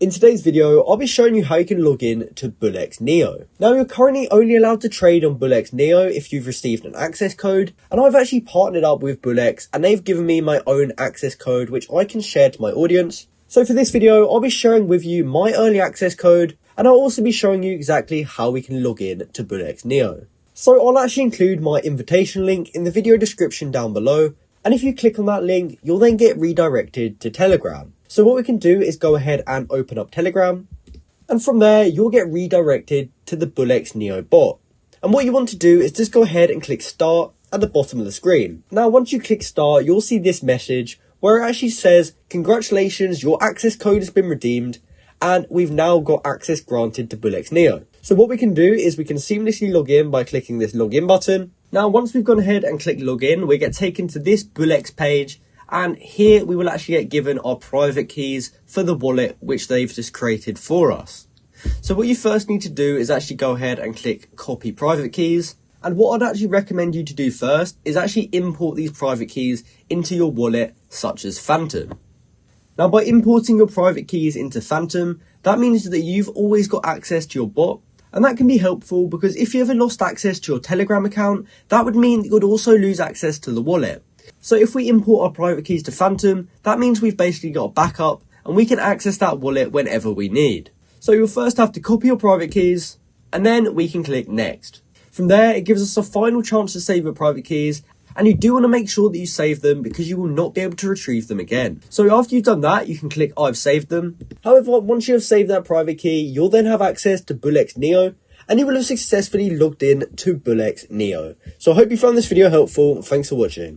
In today's video, I'll be showing you how you can log in to Bullx Neo. Now, you're currently only allowed to trade on Bullx Neo if you've received an access code, and I've actually partnered up with Bullx and they've given me my own access code which I can share to my audience. So for this video, I'll be sharing with you my early access code, and I'll also be showing you exactly how we can log in to Bullx Neo. So I'll actually include my invitation link in the video description down below, and if you click on that link, you'll then get redirected to Telegram. So what we can do is go ahead and open up Telegram, and from there you'll get redirected to the Bullx Neo bot. And what you want to do is just go ahead and click start at the bottom of the screen. Now once you click start, you'll see this message where it actually says, congratulations, your access code has been redeemed and we've now got access granted to Bullx Neo. So what we can do is we can seamlessly log in by clicking this login button. Now once we've gone ahead and clicked login, we get taken to this Bullx page, and here we will actually get given our private keys for the wallet which they've just created for us. So what you first need to do is actually go ahead and click copy private keys. And what I'd actually recommend you to do first is actually import these private keys into your wallet such as Phantom. Now by importing your private keys into Phantom, that means that you've always got access to your bot. And that can be helpful because if you ever lost access to your Telegram account, that would mean that you'd also lose access to the wallet. So if we import our private keys to Phantom, that means we've basically got a backup and we can access that wallet whenever we need. So you'll first have to copy your private keys and then we can click next. From there, it gives us a final chance to save your private keys, and you do want to make sure that you save them because you will not be able to retrieve them again. So after you've done that, you can click I've saved them. However, once you have saved that private key, you'll then have access to Bullx Neo, and you will have successfully logged in to Bullx Neo. So I hope you found this video helpful. Thanks for watching.